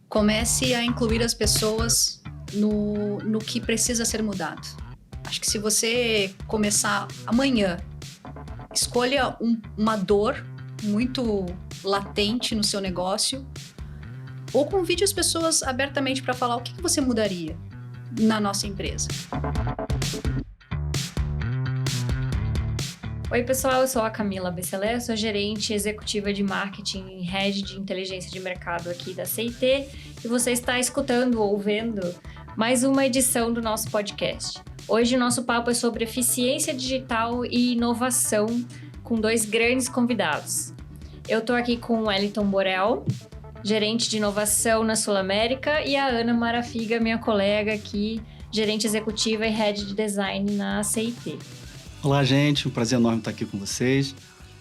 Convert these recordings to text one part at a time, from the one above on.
Comece a incluir as pessoas no que precisa ser mudado. Acho que se você começar amanhã, escolha uma dor muito latente no seu negócio, ou convide as pessoas abertamente para falar o que você mudaria na nossa empresa. Oi, pessoal, eu sou a Camila Besselé, sou gerente executiva de marketing e head de inteligência de mercado aqui da CIT, e você está escutando ou vendo mais uma edição do nosso podcast. Hoje o nosso papo é sobre eficiência digital e inovação com dois grandes convidados. Eu estou aqui com o Wellington Borel, gerente de inovação na Sul América, e a Ana Marafiga, minha colega aqui, gerente executiva e head de design na CIT. Olá, gente. Um prazer enorme estar aqui com vocês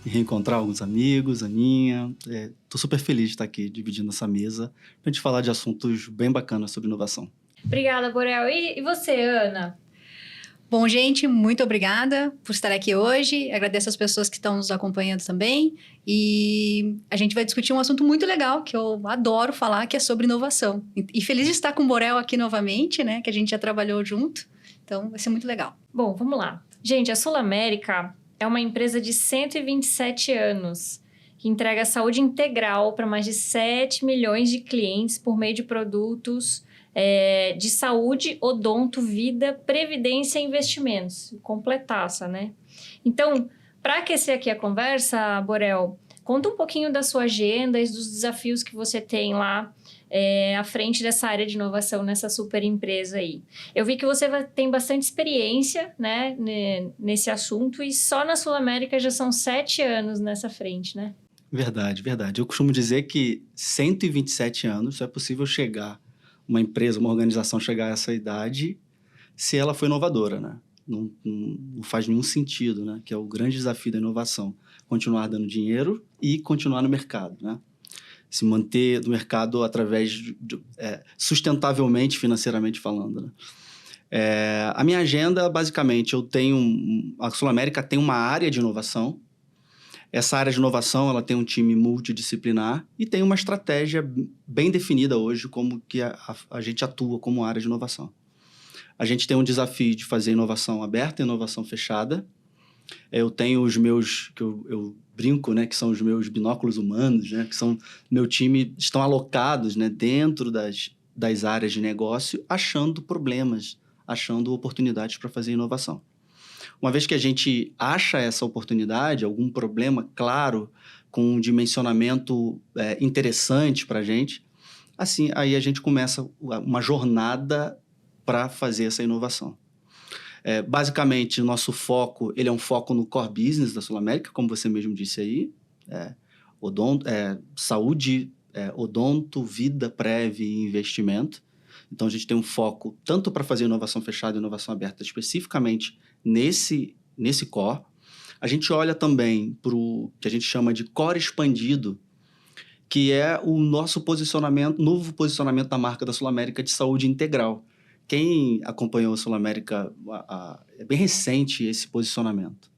e reencontrar alguns amigos, Aninha. Estou super feliz de estar aqui dividindo essa mesa para a gente falar de assuntos bem bacanas sobre inovação. Obrigada, Borel. E você, Ana? Bom, gente, muito obrigada por estar aqui hoje. Agradeço as pessoas que estão nos acompanhando também. E a gente vai discutir um assunto muito legal, que eu adoro falar, que é sobre inovação. E feliz de estar com o Borel aqui novamente, né? Que a gente já trabalhou junto. Então, vai ser muito legal. Bom, vamos lá. Gente, a Sul América é uma empresa de 127 anos que entrega saúde integral para mais de 7 milhões de clientes por meio de produtos de saúde, odonto, vida, previdência e investimentos. Completaça, né? Então, para aquecer aqui a conversa, Borel, conta um pouquinho da sua agenda e dos desafios que você tem lá à frente dessa área de inovação nessa super empresa aí. Eu vi que você tem bastante experiência, né, nesse assunto, e só na Sul América já são 7 anos nessa frente, né? Verdade, verdade. Eu costumo dizer que 127 anos só é possível chegar, uma empresa, uma organização chegar a essa idade se ela for inovadora, né? Não faz nenhum sentido, né? Que é o grande desafio da inovação. Continuar dando dinheiro e continuar no mercado, né? Se manter no mercado através sustentavelmente, financeiramente falando, né? A minha agenda, basicamente, a Sul América tem uma área de inovação. Essa área de inovação, ela tem um time multidisciplinar e tem uma estratégia bem definida hoje como que a gente atua como área de inovação. A gente tem um desafio de fazer inovação aberta e inovação fechada. Eu tenho os meus, que eu brinco, né, que são os meus binóculos humanos, né, que são meu time, estão alocados, né, dentro das áreas de negócio, achando problemas, achando oportunidades para fazer inovação. Uma vez que a gente acha essa oportunidade, algum problema claro, com um dimensionamento interessante para a gente, assim, aí a gente começa uma jornada para fazer essa inovação. Basicamente, o nosso foco, ele é um foco no core business da Sul América, como você mesmo disse aí, saúde, odonto, vida, prévia e investimento. Então, a gente tem um foco tanto para fazer inovação fechada e inovação aberta, especificamente nesse core. A gente olha também para o que a gente chama de core expandido, que é o nosso novo posicionamento da marca da Sul América de saúde integral. Quem acompanhou a Sul América, é bem recente esse posicionamento.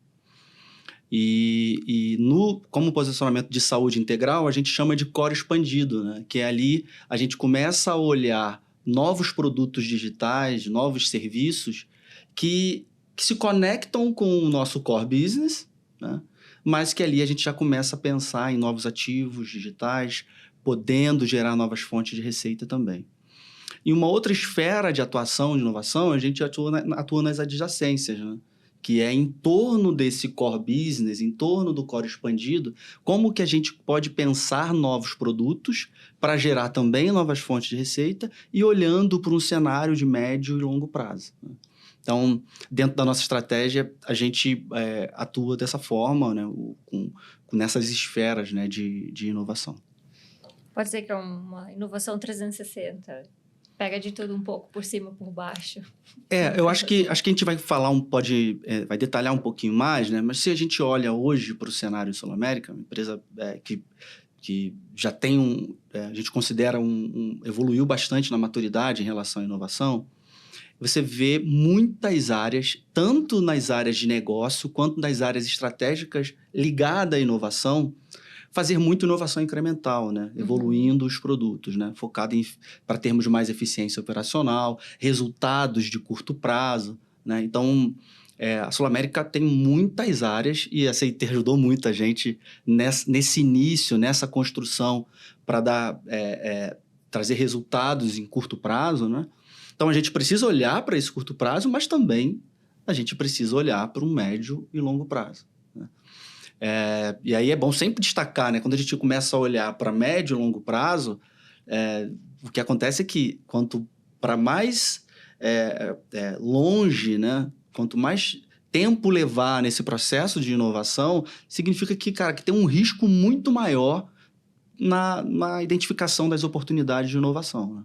Como posicionamento de saúde integral, a gente chama de core expandido, né? Que é ali a gente começa a olhar novos produtos digitais, novos serviços que se conectam com o nosso core business, né? Mas que ali a gente já começa a pensar em novos ativos digitais, podendo gerar novas fontes de receita também. Em uma outra esfera de atuação, de inovação, a gente atua nas adjacências, né? Que é em torno desse core business, em torno do core expandido, como que a gente pode pensar novos produtos para gerar também novas fontes de receita e olhando para um cenário de médio e longo prazo, né? Então, dentro da nossa estratégia, a gente atua dessa forma, né? Nessas esferas, né? de inovação. Pode dizer que é uma inovação 360. Pega de tudo um pouco, por cima, por baixo. Eu acho que a gente vai falar vai detalhar um pouquinho mais, né? Mas se a gente olha hoje para o cenário Sul América, uma empresa que já tem a gente considera evoluiu bastante na maturidade em relação à inovação, você vê muitas áreas, tanto nas áreas de negócio quanto nas áreas estratégicas ligadas à inovação, fazer muito inovação incremental, né? Evoluindo os produtos, né? Focado para termos mais eficiência operacional, resultados de curto prazo, né? Então, a Sul América tem muitas áreas e a CIT ajudou muita gente nesse início, nessa construção para trazer resultados em curto prazo, né? Então, a gente precisa olhar para esse curto prazo, mas também a gente precisa olhar para um médio e longo prazo, né? E aí é bom sempre destacar, né? Quando a gente começa a olhar para médio e longo prazo, o que acontece é que quanto para mais longe, né? Quanto mais tempo levar nesse processo de inovação, significa que, cara, que tem um risco muito maior na identificação das oportunidades de inovação, né?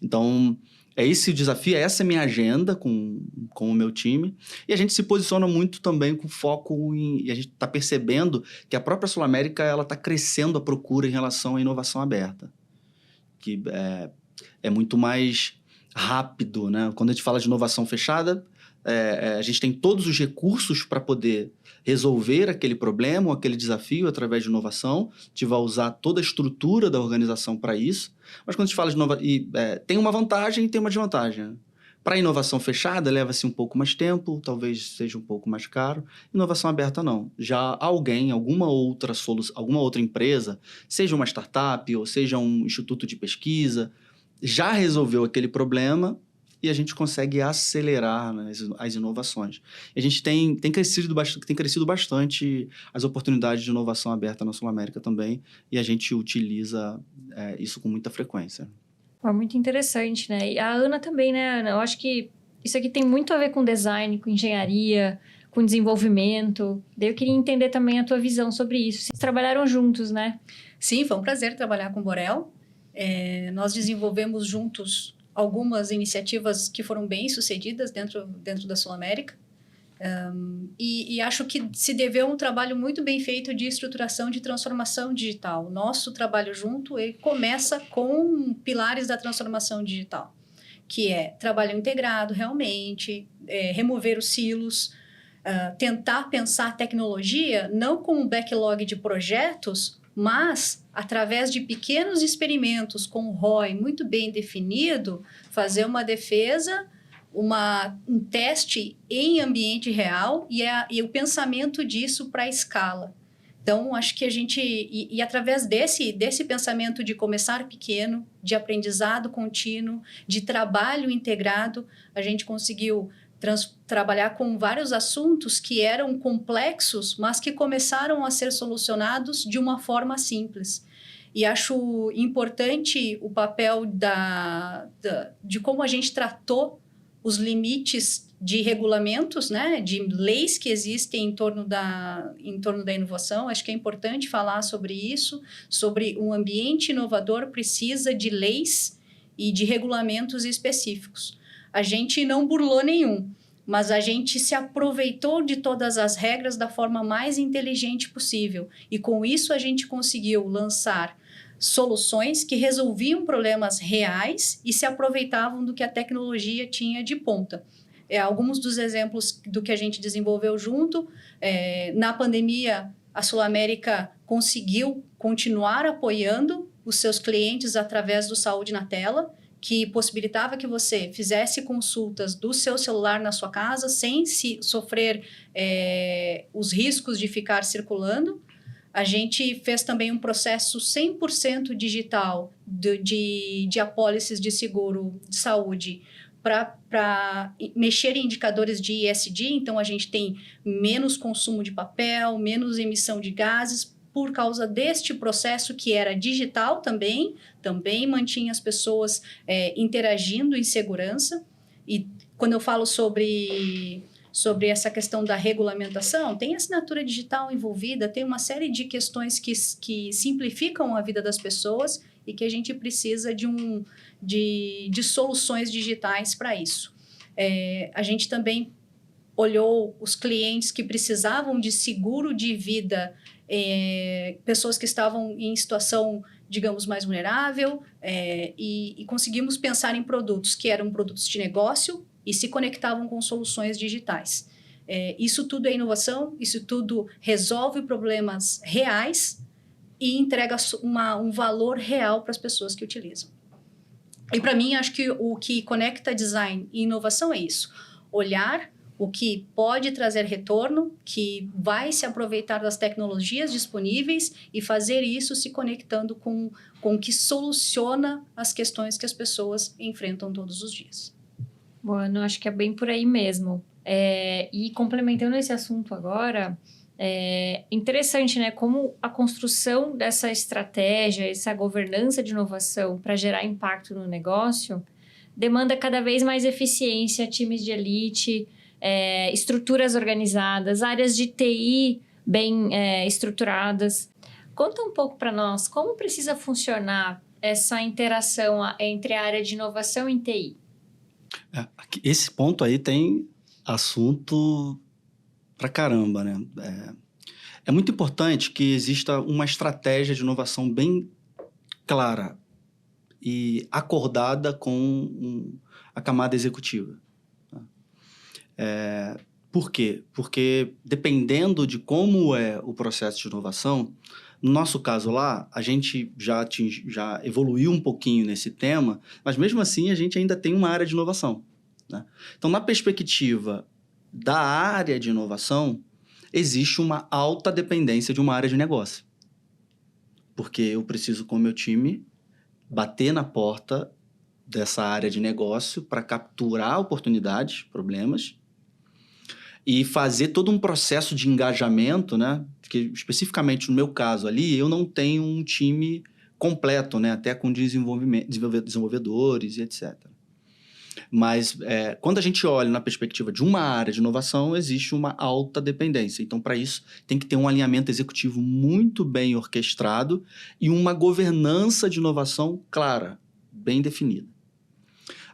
Então, é esse o desafio, essa é a minha agenda com o meu time. E a gente se posiciona muito também com foco e a gente está percebendo que a própria Sul América está crescendo a procura em relação à inovação aberta, que é muito mais rápido, né? Quando a gente fala de inovação fechada, a gente tem todos os recursos para poder resolver aquele problema ou aquele desafio através de inovação. A gente vai usar toda a estrutura da organização para isso. Mas quando a gente fala de inovação, tem uma vantagem e tem uma desvantagem. Para a inovação fechada, leva-se um pouco mais tempo, talvez seja um pouco mais caro. Inovação aberta, não. Já alguém, alguma outra empresa, seja uma startup ou seja um instituto de pesquisa, já resolveu aquele problema e a gente consegue acelerar, né, as inovações. E a gente tem crescido bastante as oportunidades de inovação aberta na Sul América também, e a gente utiliza isso com muita frequência. É muito interessante, né? E a Ana também, né, Ana? Eu acho que isso aqui tem muito a ver com design, com engenharia, com desenvolvimento. Daí eu queria entender também a tua visão sobre isso. Vocês trabalharam juntos, né? Sim, foi um prazer trabalhar com o Borel. Nós desenvolvemos juntos algumas iniciativas que foram bem sucedidas dentro da Sul América. E acho que se deveu a um trabalho muito bem feito de estruturação de transformação digital. Nosso trabalho junto começa com pilares da transformação digital, que é trabalho integrado realmente, remover os silos, tentar pensar a tecnologia não como um backlog de projetos, mas, através de pequenos experimentos com o ROI muito bem definido, fazer uma defesa, um teste em ambiente real e o pensamento disso para a escala. Então, acho que a gente... E através desse pensamento de começar pequeno, de aprendizado contínuo, de trabalho integrado, a gente conseguiu trabalhar com vários assuntos que eram complexos, mas que começaram a ser solucionados de uma forma simples. E acho importante o papel de como a gente tratou os limites de regulamentos, né, de leis que existem em torno da inovação. Acho que é importante falar sobre isso, sobre um ambiente inovador precisa de leis e de regulamentos específicos. A gente não burlou nenhum, mas a gente se aproveitou de todas as regras da forma mais inteligente possível. E com isso a gente conseguiu lançar soluções que resolviam problemas reais e se aproveitavam do que a tecnologia tinha de ponta. Alguns dos exemplos do que a gente desenvolveu junto, na pandemia, a Sul América conseguiu continuar apoiando os seus clientes através do Saúde na Tela, que possibilitava que você fizesse consultas do seu celular na sua casa sem sofrer os riscos de ficar circulando. A gente fez também um processo 100% digital de apólices de seguro de saúde para mexer em indicadores de ESG. Então, a gente tem menos consumo de papel, menos emissão de gases, por causa deste processo que era digital também mantinha as pessoas interagindo em segurança. E quando eu falo sobre essa questão da regulamentação, tem assinatura digital envolvida, tem uma série de questões que simplificam a vida das pessoas e que a gente precisa de soluções digitais para isso. A gente também olhou os clientes que precisavam de seguro de vida, pessoas que estavam em situação, digamos, mais vulnerável, e conseguimos pensar em produtos que eram produtos de negócio e se conectavam com soluções digitais. Isso tudo é inovação, isso tudo resolve problemas reais e entrega um valor real para as pessoas que utilizam. E para mim, acho que o que conecta design e inovação é isso. Olhar o que pode trazer retorno, que vai se aproveitar das tecnologias disponíveis e fazer isso se conectando com o que soluciona as questões que as pessoas enfrentam todos os dias. Bueno, acho que é bem por aí mesmo. E complementando esse assunto agora, interessante, né? Como a construção dessa estratégia, essa governança de inovação para gerar impacto no negócio demanda cada vez mais eficiência, times de elite, estruturas organizadas, áreas de TI bem estruturadas. Conta um pouco para nós como precisa funcionar essa interação entre a área de inovação e TI. Esse ponto aí tem assunto pra caramba, né? É muito importante que exista uma estratégia de inovação bem clara e acordada com a camada executiva. Por quê? Porque dependendo de como é o processo de inovação, no nosso caso lá, a gente já evoluiu um pouquinho nesse tema, mas mesmo assim a gente ainda tem uma área de inovação, né? Então, na perspectiva da área de inovação, existe uma alta dependência de uma área de negócio. Porque eu preciso, com o meu time, bater na porta dessa área de negócio para capturar oportunidades, problemas, e fazer todo um processo de engajamento, né? Porque, especificamente no meu caso ali, eu não tenho um time completo, né? Até com desenvolvedores e etc. Mas quando a gente olha na perspectiva de uma área de inovação, existe uma alta dependência. Então, para isso, tem que ter um alinhamento executivo muito bem orquestrado e uma governança de inovação clara, bem definida.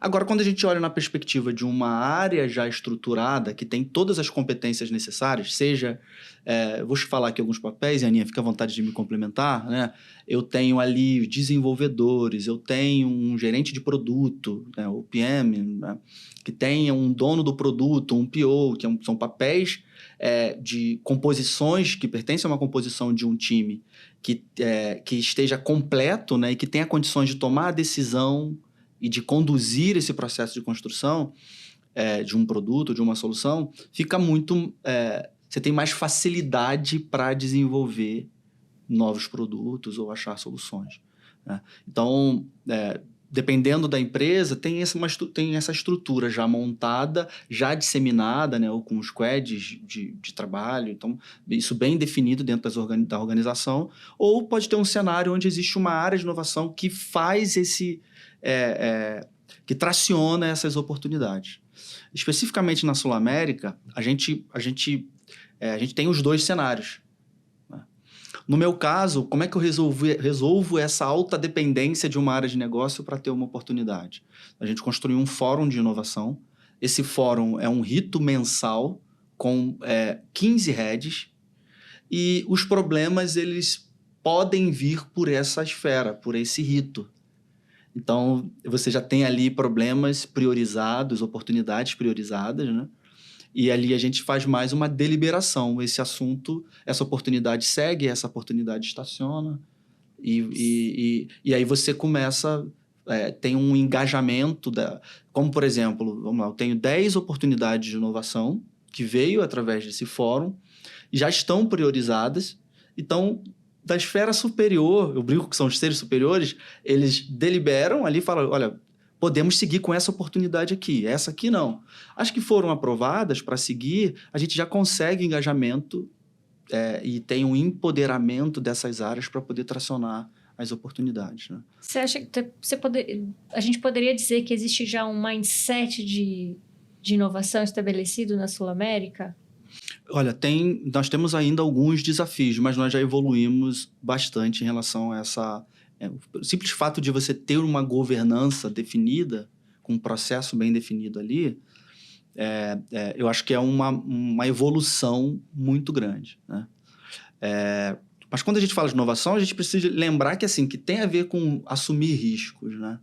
Agora, quando a gente olha na perspectiva de uma área já estruturada, que tem todas as competências necessárias, seja... vou te falar aqui alguns papéis, e Aninha, fica à vontade de me complementar, né? Eu tenho ali desenvolvedores, eu tenho um gerente de produto, né, o PM, né, que tenha um dono do produto, um PO, que são papéis de composições que pertencem a uma composição de um time que esteja completo, né, e que tenha condições de tomar a decisão e de conduzir esse processo de construção de um produto, de uma solução, fica muito... você tem mais facilidade para desenvolver novos produtos ou achar soluções, né? Então, dependendo da empresa, tem essa estrutura já montada, já disseminada, né, ou com squads de trabalho. Então, isso bem definido dentro da organização. Ou pode ter um cenário onde existe uma área de inovação que faz que traciona essas oportunidades. Especificamente na Sul América, a gente tem os dois cenários. No meu caso, como é que eu resolvo essa alta dependência de uma área de negócio para ter uma oportunidade? A gente construiu um fórum de inovação. Esse fórum é um rito mensal com 15 heads e os problemas eles podem vir por essa esfera, por esse rito. Então, você já tem ali problemas priorizados, oportunidades priorizadas, né? E ali a gente faz mais uma deliberação. Esse assunto, essa oportunidade segue, essa oportunidade estaciona. E aí você começa... tem um engajamento. Como, por exemplo, vamos lá, eu tenho 10 oportunidades de inovação que veio através desse fórum e já estão priorizadas. Então, da esfera superior, eu brinco que são os seres superiores, eles deliberam ali e falam, olha... podemos seguir com essa oportunidade aqui, essa aqui não. As que foram aprovadas para seguir, a gente já consegue engajamento e tem um empoderamento dessas áreas para poder tracionar as oportunidades, né? Você acha que a gente poderia dizer que existe já um mindset de inovação estabelecido na Sul América? Olha, nós temos ainda alguns desafios, mas nós já evoluímos bastante em relação a essa... o simples fato de você ter uma governança definida, com um processo bem definido ali, eu acho que é uma evolução muito grande, né? Mas quando a gente fala de inovação, a gente precisa lembrar que, assim, que tem a ver com assumir riscos, né?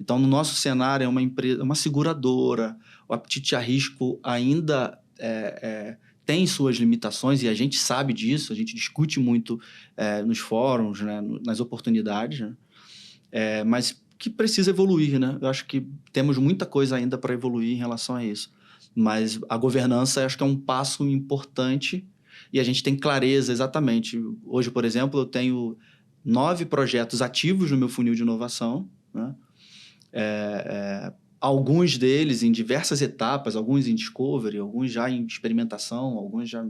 Então, no nosso cenário, é uma empresa, uma seguradora, o apetite a risco ainda tem suas limitações e a gente sabe disso, a gente discute muito nos fóruns, né, nas oportunidades, né, mas que precisa evoluir, né? Eu acho que temos muita coisa ainda para evoluir em relação a isso. Mas a governança, acho que é um passo importante e a gente tem clareza exatamente. Hoje, por exemplo, eu tenho 9 projetos ativos no meu funil de inovação, né? Alguns deles em diversas etapas, alguns em discovery, alguns já em experimentação, alguns já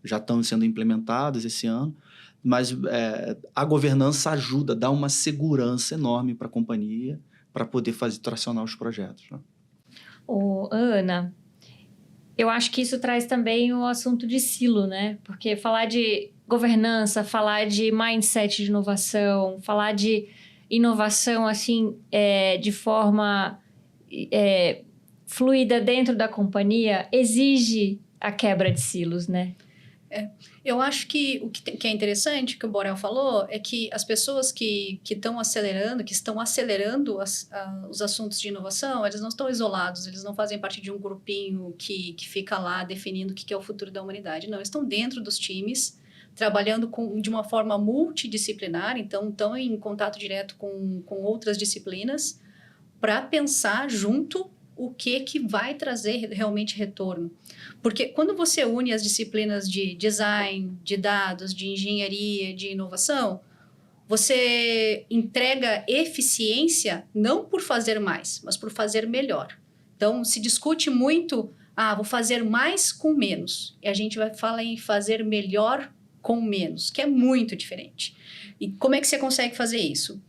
estão sendo implementados esse ano. Mas a governança ajuda, dá uma segurança enorme para a companhia para poder tracionar os projetos, né? Ana, eu acho que isso traz também o assunto de silo, né? Porque falar de governança, falar de mindset de inovação, falar de inovação assim, de forma fluida dentro da companhia, exige a quebra de silos, né? Eu acho que o que é interessante, que o Borel falou, é que as pessoas que estão acelerando os assuntos de inovação, eles não estão isolados, eles não fazem parte de um grupinho que fica lá definindo o que é o futuro da humanidade. Não, eles estão dentro dos times, trabalhando de uma forma multidisciplinar, então estão em contato direto com outras disciplinas para pensar junto o que vai trazer realmente retorno. Porque quando você une as disciplinas de design, de dados, de engenharia, de inovação, você entrega eficiência não por fazer mais, mas por fazer melhor. Então, se discute muito, vou fazer mais com menos. E a gente fala em fazer melhor com menos, que é muito diferente. E como é que você consegue fazer isso?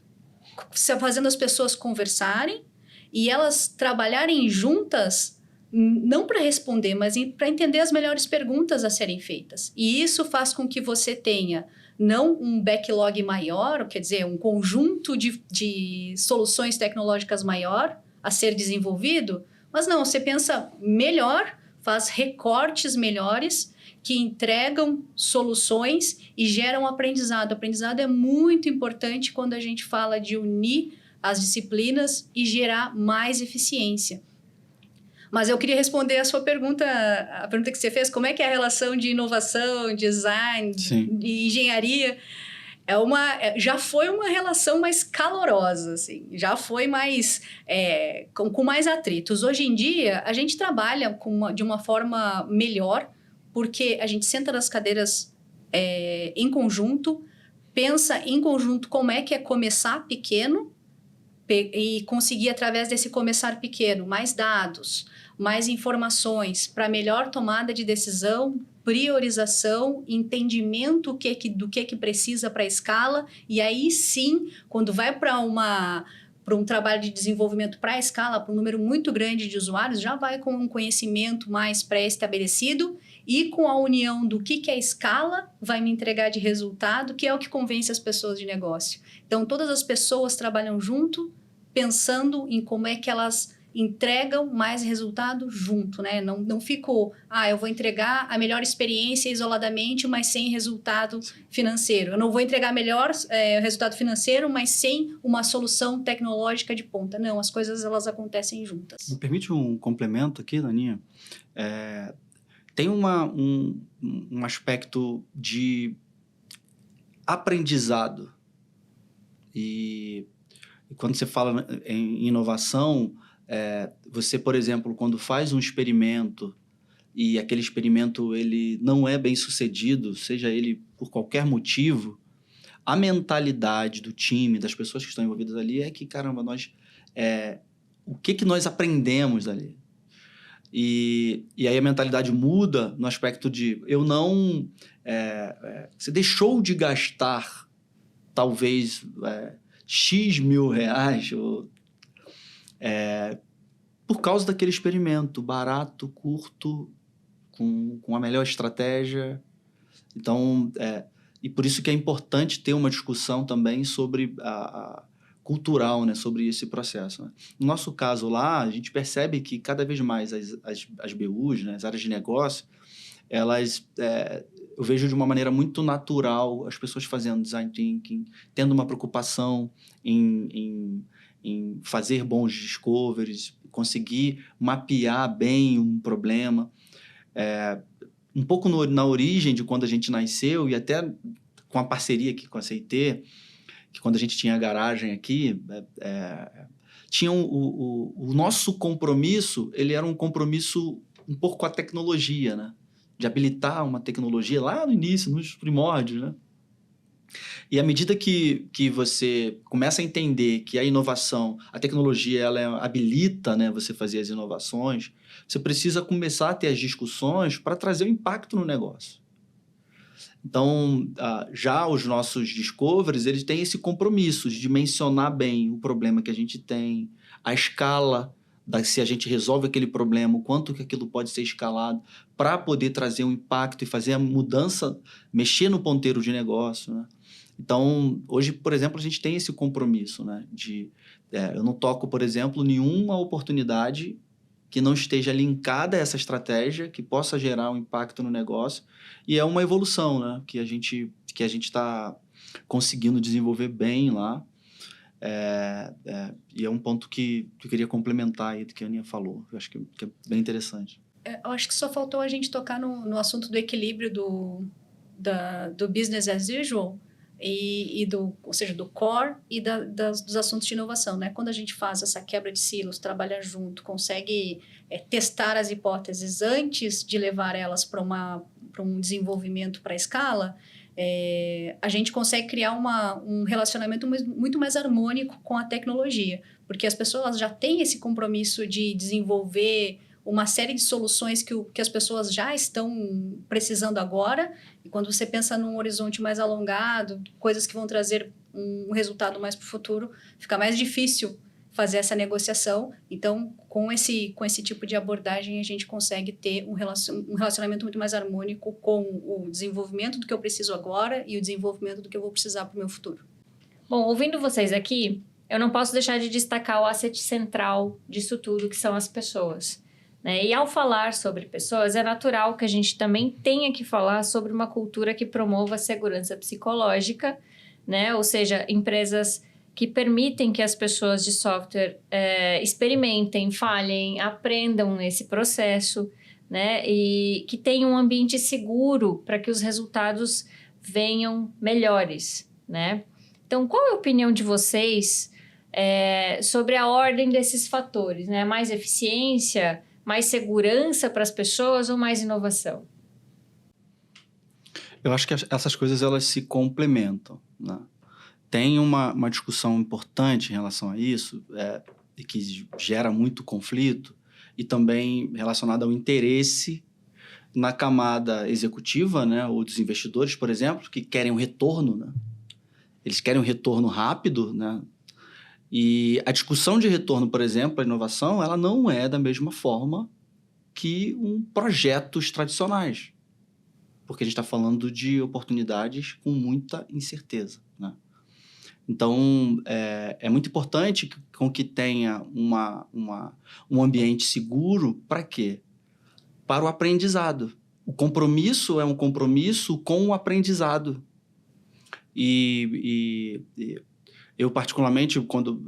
Fazendo as pessoas conversarem e elas trabalharem juntas, não para responder, mas para entender as melhores perguntas a serem feitas. E isso faz com que você tenha não um backlog maior, quer dizer, um conjunto de soluções tecnológicas maior a ser desenvolvido, mas não, você pensa melhor, faz recortes melhores que entregam soluções e geram aprendizado. O aprendizado é muito importante quando a gente fala de unir as disciplinas e gerar mais eficiência. Mas eu queria responder a sua pergunta, a pergunta que você fez, como é que é a relação de inovação, design e engenharia? Já foi uma relação mais calorosa, assim, já foi mais, com mais atritos. Hoje em dia, a gente trabalha de uma forma melhor, porque a gente senta nas cadeiras em conjunto, pensa em conjunto como é que é começar pequeno, e conseguir, através desse começar pequeno, mais dados, mais informações para melhor tomada de decisão, priorização, entendimento do que precisa para a escala, e aí sim, quando vai para um trabalho de desenvolvimento para a escala, para um número muito grande de usuários, já vai com um conhecimento mais pré-estabelecido e com a união do que a escala vai me entregar de resultado, que é o que convence as pessoas de negócio. Então, todas as pessoas trabalham junto, pensando em como é que elas entregam mais resultado junto, né? Não ficou, eu vou entregar a melhor experiência isoladamente, mas sem resultado financeiro. Eu não vou entregar melhor resultado financeiro, mas sem uma solução tecnológica de ponta. Não, as coisas elas acontecem juntas. Me permite um complemento aqui, Daninha? Tem um aspecto de aprendizado e quando você fala em inovação, você, por exemplo, quando faz um experimento e aquele experimento ele não é bem sucedido, seja ele por qualquer motivo, a mentalidade do time, das pessoas que estão envolvidas ali é que, caramba, o que nós aprendemos dali? E aí a mentalidade muda no aspecto de você deixou de gastar talvez X mil reais por causa daquele experimento barato, curto, com a melhor estratégia. Então, e por isso que é importante ter uma discussão também sobre cultural, né, sobre esse processo, né? No nosso caso lá, a gente percebe que cada vez mais as BUs, né, as áreas de negócio, elas, eu vejo de uma maneira muito natural as pessoas fazendo design thinking, tendo uma preocupação em fazer bons discoveries, conseguir mapear bem um problema. um pouco na origem de quando a gente nasceu e até com a parceria aqui com a CIT, que quando a gente tinha a garagem aqui, tinha o nosso compromisso, ele era um compromisso um pouco com a tecnologia, né? De habilitar uma tecnologia lá no início, nos primórdios, né? E à medida que você começa a entender que a inovação, a tecnologia, ela habilita, né, você fazer as inovações, você precisa começar a ter as discussões para trazer o impacto no negócio. Então, já os nossos discoveries, eles têm esse compromisso de dimensionar bem o problema que a gente tem, a escala, se a gente resolve aquele problema, o quanto que aquilo pode ser escalado para poder trazer um impacto e fazer a mudança, mexer no ponteiro de negócio, né? Então, hoje, por exemplo, a gente tem esse compromisso, né? Eu não toco, por exemplo, nenhuma oportunidade que não esteja linkada a essa estratégia, que possa gerar um impacto no negócio. E é uma evolução, né? Que a gente está conseguindo desenvolver bem lá. E é um ponto que eu queria complementar aí do que a Aninha falou. Eu acho que é bem interessante. Eu acho que só faltou a gente tocar no assunto do equilíbrio do business as usual, ou seja, do core e dos assuntos de inovação, né? Quando a gente faz essa quebra de silos, trabalha junto, consegue testar as hipóteses antes de levar elas para um desenvolvimento para escala, a gente consegue criar um relacionamento muito mais harmônico com a tecnologia, porque as pessoas já têm esse compromisso de desenvolver uma série de soluções que as pessoas já estão precisando agora, e quando você pensa num horizonte mais alongado, coisas que vão trazer um resultado mais para o futuro, fica mais difícil fazer essa negociação. Então, com esse tipo de abordagem, a gente consegue ter um relacionamento muito mais harmônico com o desenvolvimento do que eu preciso agora e o desenvolvimento do que eu vou precisar para o meu futuro. Bom, ouvindo vocês aqui, eu não posso deixar de destacar o asset central disso tudo, que são as pessoas, né? E ao falar sobre pessoas, é natural que a gente também tenha que falar sobre uma cultura que promova a segurança psicológica, né? Ou seja, empresas que permitem que as pessoas de software experimentem, falhem, aprendam nesse processo, né? E que tenham um ambiente seguro para que os resultados venham melhores, né? Então, qual é a opinião de vocês sobre a ordem desses fatores, né? Mais eficiência, mais segurança para as pessoas ou mais inovação? Eu acho que essas coisas elas se complementam, né? Tem uma discussão importante em relação a isso, e que gera muito conflito, e também relacionada ao interesse na camada executiva, né? Ou dos investidores, por exemplo, que querem um retorno, né? Eles querem um retorno rápido, né? E a discussão de retorno, por exemplo, a inovação, ela não é da mesma forma que projetos tradicionais, porque a gente está falando de oportunidades com muita incerteza, né? Então, é muito importante que tenha um ambiente seguro para quê? Para o aprendizado. O compromisso é um compromisso com o aprendizado. E eu, particularmente, quando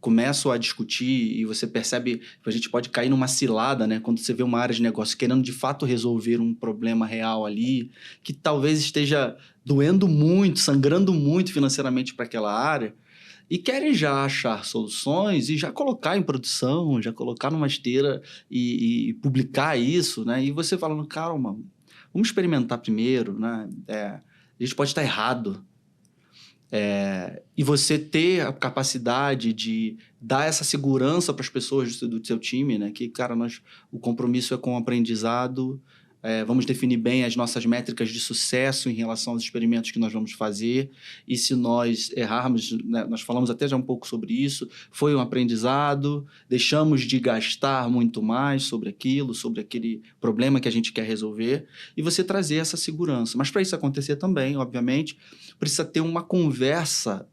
começo a discutir e você percebe que a gente pode cair numa cilada, né? Quando você vê uma área de negócio querendo, de fato, resolver um problema real ali, que talvez esteja doendo muito, sangrando muito financeiramente para aquela área, e querem já achar soluções e já colocar em produção, já colocar numa esteira e publicar isso, né? E você falando, calma, vamos experimentar primeiro, né? A gente pode estar errado. E você ter a capacidade de dar essa segurança para as pessoas do seu time, né? Que, cara, o compromisso é com o aprendizado, vamos definir bem as nossas métricas de sucesso em relação aos experimentos que nós vamos fazer, e se nós errarmos, né, nós falamos até já um pouco sobre isso, foi um aprendizado, deixamos de gastar muito mais sobre aquele problema que a gente quer resolver, e você trazer essa segurança. Mas para isso acontecer também, obviamente, precisa ter uma conversa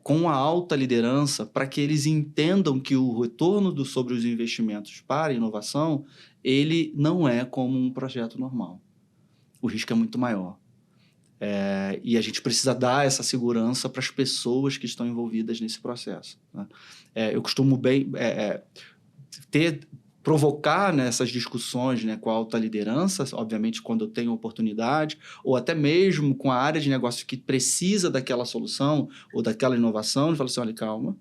com a alta liderança para que eles entendam que o retorno sobre os investimentos para a inovação, ele não é como um projeto normal. O risco é muito maior. E a gente precisa dar essa segurança para as pessoas que estão envolvidas nesse processo, né? Eu costumo ter provocar nessas discussões, né, com a alta liderança, obviamente quando eu tenho oportunidade, ou até mesmo com a área de negócio que precisa daquela solução ou daquela inovação, eu falo assim, olha, calma,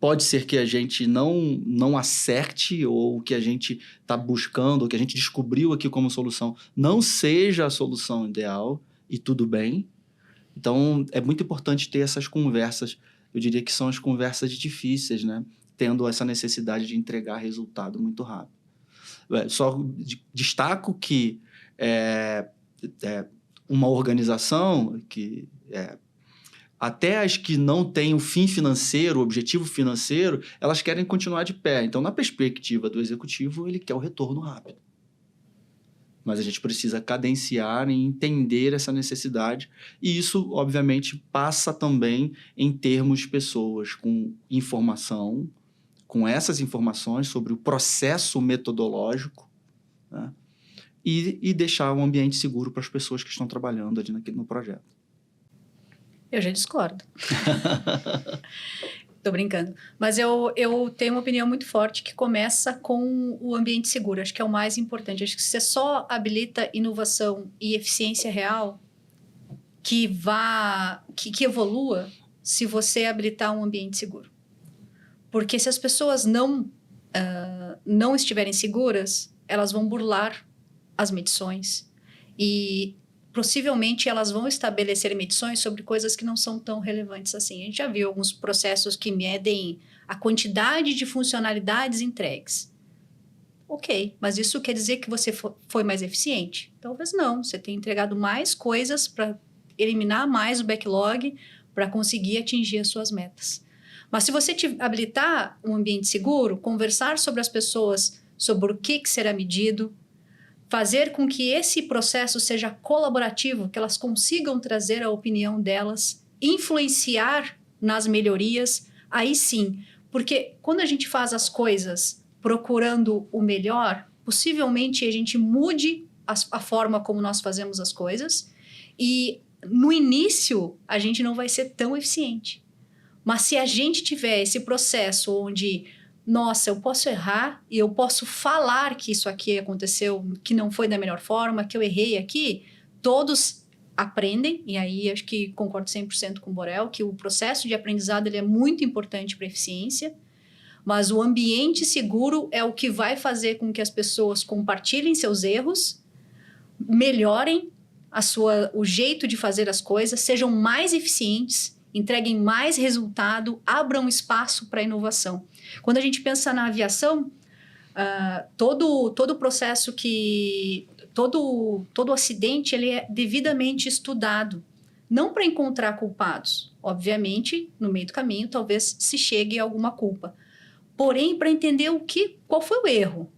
pode ser que a gente não acerte, ou o que a gente está buscando, ou que a gente descobriu aqui como solução, não seja a solução ideal, e tudo bem. Então, é muito importante ter essas conversas. Eu diria que são as conversas difíceis, né? Tendo essa necessidade de entregar resultado muito rápido. Só destaco que uma organização que... até as que não têm o fim financeiro, o objetivo financeiro, elas querem continuar de pé. Então, na perspectiva do executivo, ele quer o retorno rápido. Mas a gente precisa cadenciar e entender essa necessidade. E isso, obviamente, passa também em termos de pessoas com informação, com essas informações sobre o processo metodológico, né? E deixar um ambiente seguro para as pessoas que estão trabalhando ali no projeto. Eu já discordo. Tô brincando. Mas eu tenho uma opinião muito forte que começa com o ambiente seguro. Acho que é o mais importante. Acho que você só habilita inovação e eficiência real que evolua se você habilitar um ambiente seguro. Porque se as pessoas não estiverem seguras, elas vão burlar as medições. E possivelmente elas vão estabelecer medições sobre coisas que não são tão relevantes assim. A gente já viu alguns processos que medem a quantidade de funcionalidades entregues. Ok, mas isso quer dizer que você foi mais eficiente? Talvez não. Você tem entregado mais coisas para eliminar mais o backlog para conseguir atingir as suas metas. Mas se você habilitar um ambiente seguro, conversar sobre as pessoas, sobre o que será medido, fazer com que esse processo seja colaborativo, que elas consigam trazer a opinião delas, influenciar nas melhorias, aí sim. Porque quando a gente faz as coisas procurando o melhor, possivelmente a gente mude a forma como nós fazemos as coisas e no início a gente não vai ser tão eficiente. Mas se a gente tiver esse processo onde... nossa, eu posso errar e eu posso falar que isso aqui aconteceu, que não foi da melhor forma, que eu errei aqui, todos aprendem, e aí acho que concordo 100% com o Borel, que o processo de aprendizado ele é muito importante para a eficiência, mas o ambiente seguro é o que vai fazer com que as pessoas compartilhem seus erros, melhorem o jeito de fazer as coisas, sejam mais eficientes, entreguem mais resultado, abram espaço para inovação. Quando a gente pensa na aviação, todo o processo todo acidente ele é devidamente estudado. Não para encontrar culpados. Obviamente, no meio do caminho, talvez se chegue a alguma culpa. Porém, para entender qual foi o erro.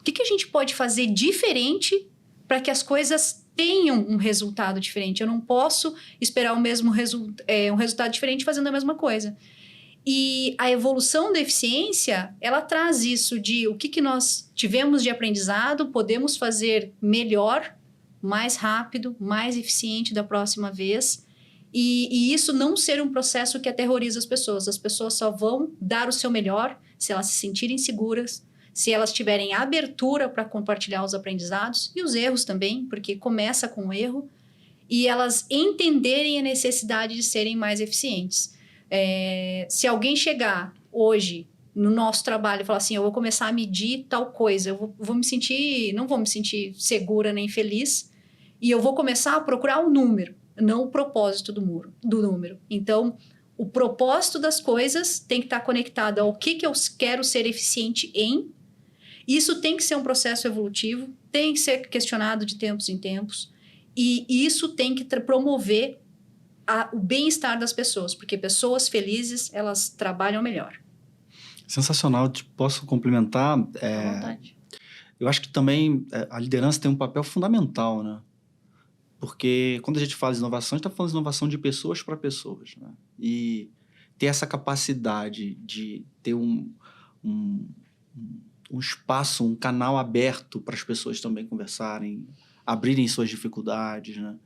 O que a gente pode fazer diferente para que as coisas tenham um resultado diferente? Eu não posso esperar um resultado diferente fazendo a mesma coisa. E a evolução da eficiência, ela traz isso de o que nós tivemos de aprendizado, podemos fazer melhor, mais rápido, mais eficiente da próxima vez. E isso não ser um processo que aterroriza as pessoas. As pessoas só vão dar o seu melhor se elas se sentirem seguras, se elas tiverem abertura para compartilhar os aprendizados e os erros também, porque começa com o erro, e elas entenderem a necessidade de serem mais eficientes. Se alguém chegar hoje no nosso trabalho e falar assim, eu vou começar a medir tal coisa, eu não vou me sentir segura nem feliz, e eu vou começar a procurar um número, não o propósito do número. Então, o propósito das coisas tem que estar conectado ao que eu quero ser eficiente em. Isso tem que ser um processo evolutivo, tem que ser questionado de tempos em tempos, e isso tem que promover o bem-estar das pessoas, porque pessoas felizes, elas trabalham melhor. Sensacional. Posso complementar? À vontade. Eu acho que também a liderança tem um papel fundamental, né? Porque quando a gente fala de inovação, a gente está falando de inovação de pessoas para pessoas, né? E ter essa capacidade de ter um espaço, um canal aberto para as pessoas também conversarem, abrirem suas dificuldades, né?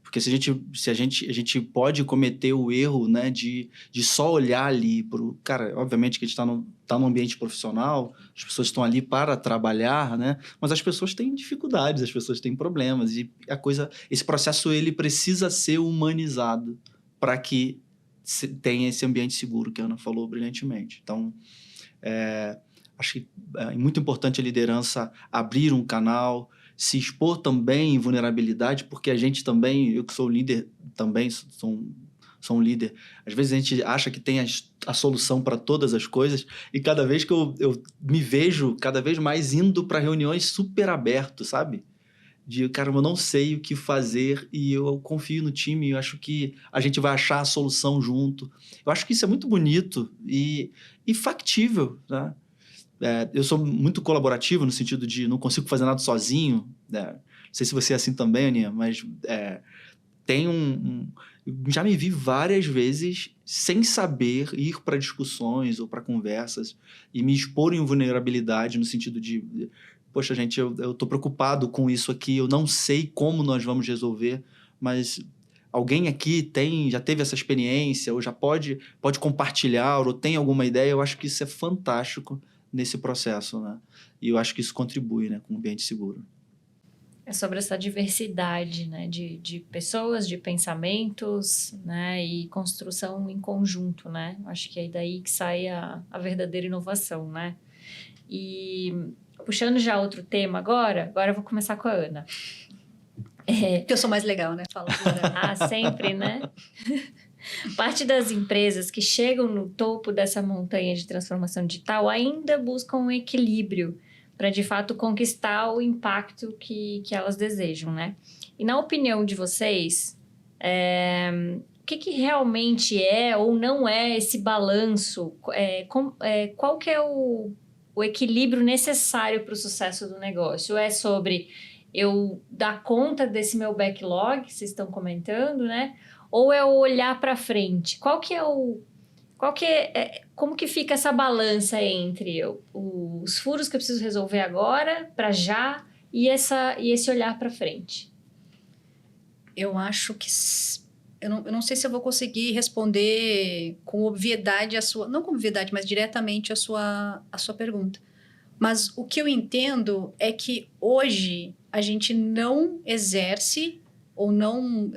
Porque se a gente pode cometer o erro, né, de só olhar ali pro... Cara, obviamente que a gente tá num ambiente profissional, as pessoas estão ali para trabalhar, né? Mas as pessoas têm dificuldades, as pessoas têm problemas. E esse processo, ele precisa ser humanizado para que tenha esse ambiente seguro, que a Ana falou brilhantemente. Então, acho que é muito importante a liderança abrir um canal, se expor também em vulnerabilidade, porque a gente também, eu que sou líder também, sou um líder, às vezes a gente acha que tem a solução para todas as coisas, e cada vez que eu me vejo cada vez mais indo para reuniões super aberto, sabe? Cara, eu não sei o que fazer e eu confio no time, eu acho que a gente vai achar a solução junto. Eu acho que isso é muito bonito e factível, né? Eu sou muito colaborativo no sentido de não consigo fazer nada sozinho, né? Não sei se você é assim também, Aninha, mas tem já me vi várias vezes sem saber ir para discussões ou para conversas e me expor em vulnerabilidade no sentido de poxa, gente, eu tô preocupado com isso aqui, eu não sei como nós vamos resolver, mas alguém aqui já teve essa experiência ou já pode compartilhar ou tem alguma ideia. Eu acho que isso é fantástico nesse processo, né? E eu acho que isso contribui, né, com um ambiente seguro. É sobre essa diversidade, né, de pessoas, de pensamentos, né, e construção em conjunto, né? Acho que é daí que sai a verdadeira inovação, né? E puxando já outro tema agora eu vou começar com a Ana. Porque eu sou mais legal, né? Fala, sempre, né? Parte das empresas que chegam no topo dessa montanha de transformação digital ainda buscam um equilíbrio para, de fato, conquistar o impacto que elas desejam, né? E na opinião de vocês, o que realmente é ou não é esse balanço? Qual que é o equilíbrio necessário para o sucesso do negócio? É sobre eu dar conta desse meu backlog que vocês estão comentando, né? Ou é olhar para frente? Como que fica essa balança entre os furos que eu preciso resolver agora, para já, e esse olhar para frente? Eu acho que... Eu não sei se eu vou conseguir responder com obviedade não com obviedade, mas diretamente a sua pergunta. Mas o que eu entendo é que hoje a gente não exerce ou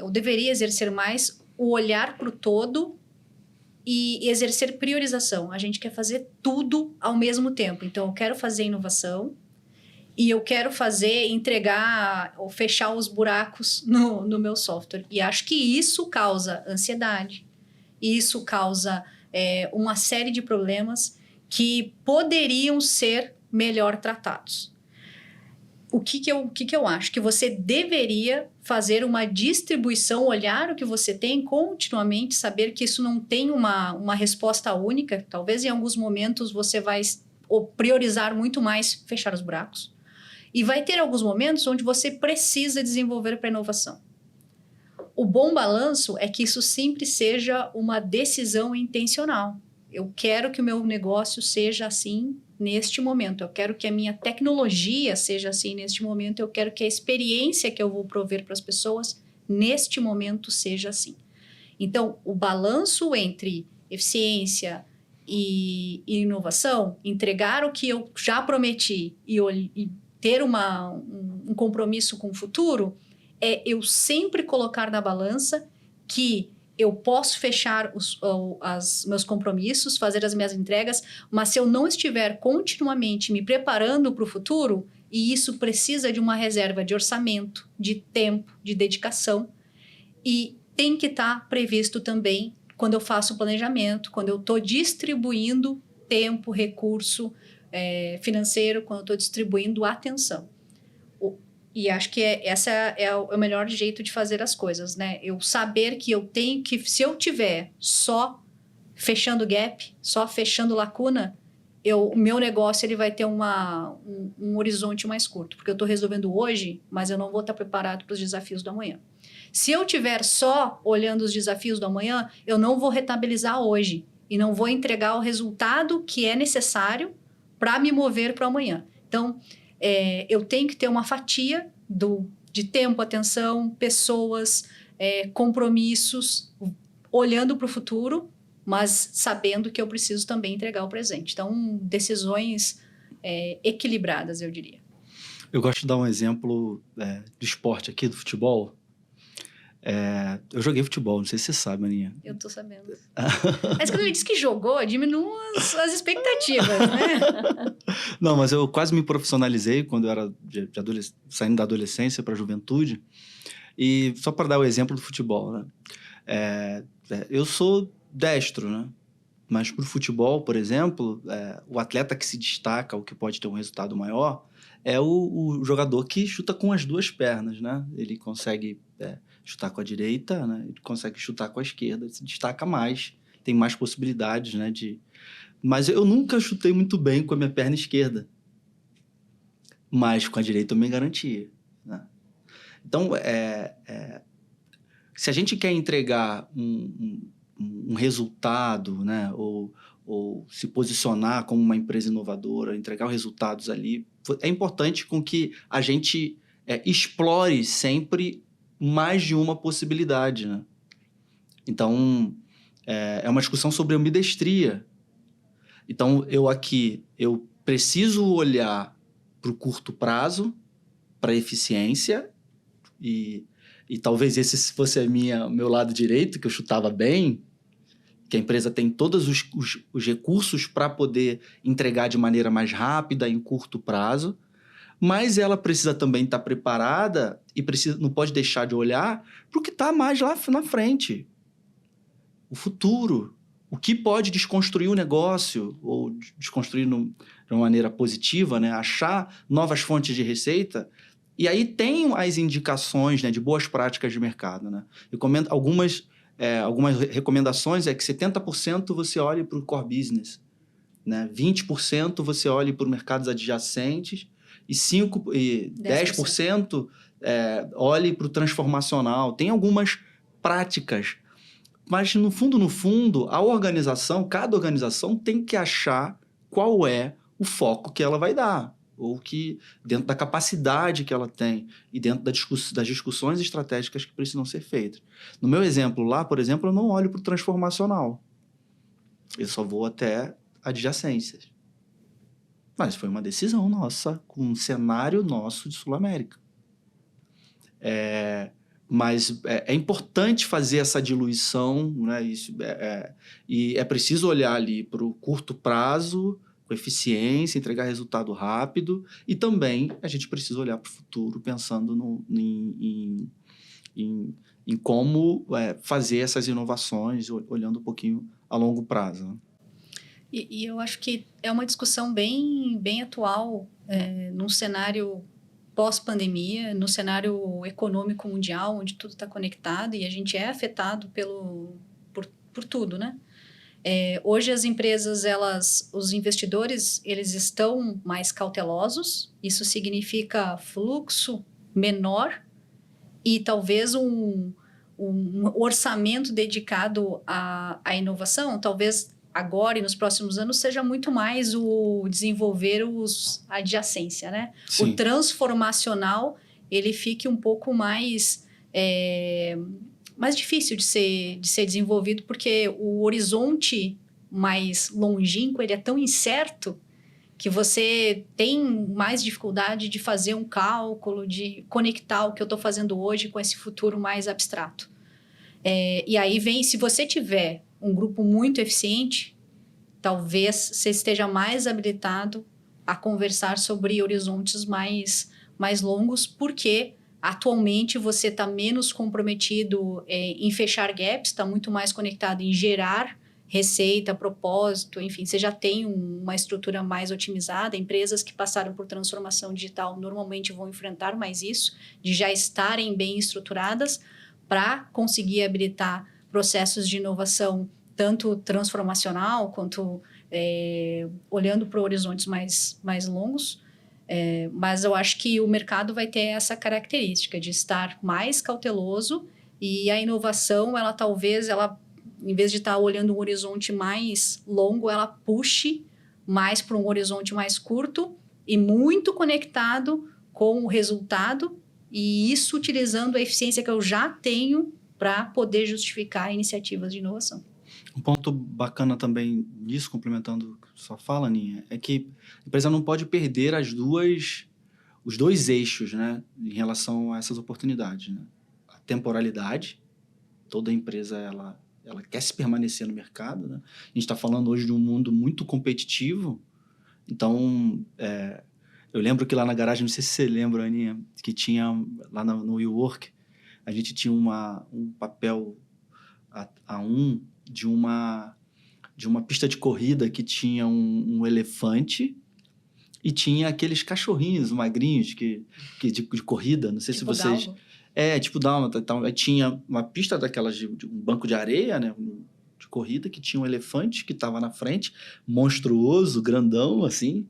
deveria exercer mais o olhar para o todo e exercer priorização. A gente quer fazer tudo ao mesmo tempo. Então, eu quero fazer inovação e eu quero entregar ou fechar os buracos no meu software. E acho que isso causa ansiedade, isso causa uma série de problemas que poderiam ser melhor tratados. O que eu acho? Que você deveria fazer uma distribuição, olhar o que você tem continuamente, saber que isso não tem uma resposta única. Talvez em alguns momentos você vai priorizar muito mais fechar os buracos. E vai ter alguns momentos onde você precisa desenvolver para inovação. O bom balanço é que isso sempre seja uma decisão intencional. Eu quero que o meu negócio seja assim neste momento. Eu quero que a minha tecnologia seja assim neste momento. Eu quero que a experiência que eu vou prover para as pessoas neste momento seja assim. Então, o balanço entre eficiência e inovação, entregar o que eu já prometi e ter um compromisso com o futuro, é eu sempre colocar na balança que eu posso fechar os meus compromissos, fazer as minhas entregas, mas se eu não estiver continuamente me preparando para o futuro, e isso precisa de uma reserva de orçamento, de tempo, de dedicação, e tem que estar previsto também quando eu faço o planejamento, quando eu estou distribuindo tempo, recurso financeiro, quando eu estou distribuindo atenção. E acho que essa é o melhor jeito de fazer as coisas, né? Eu saber que eu tenho que, se eu tiver só fechando gap, só fechando lacuna, o meu negócio ele vai ter um horizonte mais curto, porque eu estou resolvendo hoje, mas eu não vou estar preparado para os desafios do amanhã. Se eu tiver só olhando os desafios do amanhã, eu não vou rentabilizar hoje e não vou entregar o resultado que é necessário para me mover para o amanhã. Então, eu tenho que ter uma fatia de tempo, atenção, pessoas, compromissos, olhando para o futuro, mas sabendo que eu preciso também entregar o presente. Então, decisões equilibradas, eu diria. Eu gosto de dar um exemplo do esporte aqui, do futebol. Eu joguei futebol, não sei se você sabe, Aninha. Eu tô sabendo. Mas quando ele disse que jogou, diminui as expectativas, né? Não, mas eu quase me profissionalizei quando eu era saindo da adolescência para a juventude. E só para dar o exemplo do futebol, né? Eu sou destro, né? Mas para o futebol, por exemplo, o atleta que se destaca, o que pode ter um resultado maior, é o jogador que chuta com as duas pernas, né? Ele consegue chutar com a direita, né? Ele consegue chutar com a esquerda, se destaca mais, tem mais possibilidades, né? Mas eu nunca chutei muito bem com a minha perna esquerda, mas com a direita eu me garantia, né? Então, se a gente quer entregar um resultado, né? Ou se posicionar como uma empresa inovadora, entregar os resultados ali, é importante com que a gente explore sempre mais de uma possibilidade, né? Então, é uma discussão sobre ambidestria. Então, eu preciso olhar para o curto prazo, para a eficiência, e talvez esse fosse meu lado direito, que eu chutava bem, que a empresa tem todos os recursos para poder entregar de maneira mais rápida, em curto prazo, mas ela precisa também estar preparada e não pode deixar de olhar para o que está mais lá na frente. O futuro. O que pode desconstruir o negócio, ou desconstruir de uma maneira positiva, né? Achar novas fontes de receita. E aí tem as indicações, né, de boas práticas de mercado, né? Algumas recomendações que 70% você olhe para o core business, né? 20% você olhe para os mercados adjacentes e 10% olhe para o transformacional. Tem algumas práticas, mas no fundo, cada organização tem que achar qual é o foco que ela vai dar, ou que dentro da capacidade que ela tem e dentro das discussões estratégicas que precisam ser feitas. No meu exemplo lá, por exemplo, eu não olho para o transformacional. Eu só vou até adjacências. Mas foi uma decisão nossa, com um cenário nosso de Sul-América. Mas é importante fazer essa diluição, né? E é preciso olhar ali para o curto prazo, com eficiência, entregar resultado rápido, e também a gente precisa olhar para o futuro, pensando em como fazer essas inovações, olhando um pouquinho a longo prazo, né? E eu acho que é uma discussão bem, bem atual, num cenário pós-pandemia, no cenário econômico mundial, onde tudo está conectado e a gente é afetado por tudo, né? Hoje as empresas, os investidores, eles estão mais cautelosos. Isso significa fluxo menor e talvez um orçamento dedicado à inovação. Talvez agora e nos próximos anos seja muito mais o desenvolver a adjacência, né? Sim. O transformacional, ele fique um pouco mais difícil de ser desenvolvido, porque o horizonte mais longínquo, ele é tão incerto que você tem mais dificuldade de fazer um cálculo, de conectar o que eu estou fazendo hoje com esse futuro mais abstrato. E aí se você tiver um grupo muito eficiente, talvez você esteja mais habilitado a conversar sobre horizontes mais longos, porque atualmente você está menos comprometido em fechar gaps, está muito mais conectado em gerar receita, propósito, enfim, você já tem uma estrutura mais otimizada. Empresas que passaram por transformação digital normalmente vão enfrentar mais isso, de já estarem bem estruturadas para conseguir habilitar processos de inovação, tanto transformacional quanto olhando para horizontes mais longos. Mas eu acho que o mercado vai ter essa característica de estar mais cauteloso, e a inovação, talvez, em vez de estar olhando um horizonte mais longo, ela puxe mais para um horizonte mais curto e muito conectado com o resultado, e isso utilizando a eficiência que eu já tenho para poder justificar iniciativas de inovação. Um ponto bacana também nisso, complementando sua fala, Aninha, é que a empresa não pode perder os dois eixos, né, em relação a essas oportunidades, né? A temporalidade, toda empresa ela quer se permanecer no mercado, né? A gente está falando hoje de um mundo muito competitivo, então eu lembro que lá na garagem, não sei se você lembra, Aninha, que tinha lá no WeWork, a gente tinha um papel A1 de uma pista de corrida que tinha um elefante e tinha aqueles cachorrinhos magrinhos de corrida, não sei se vocês... Galgo. Tipo dálmata e tal. Aí tinha uma pista daquelas de um banco de areia, né, de corrida, que tinha um elefante que estava na frente, monstruoso, grandão, assim,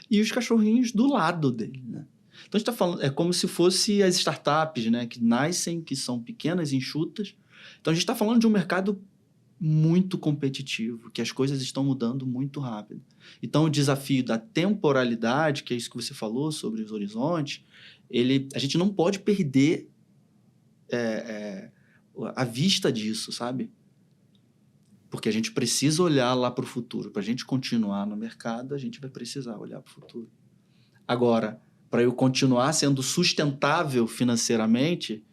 e os cachorrinhos do lado dele, né? Então, a gente está falando... É como se fosse as startups, né, que nascem, que são pequenas, enxutas. Então, a gente está falando de um mercado muito competitivo, que as coisas estão mudando muito rápido. Então, o desafio da temporalidade, que é isso que você falou sobre os horizontes, a gente não pode perder a vista disso, sabe? Porque a gente precisa olhar lá para o futuro. Para a gente continuar no mercado, a gente vai precisar olhar para o futuro. Agora, para eu continuar sendo sustentável financeiramente,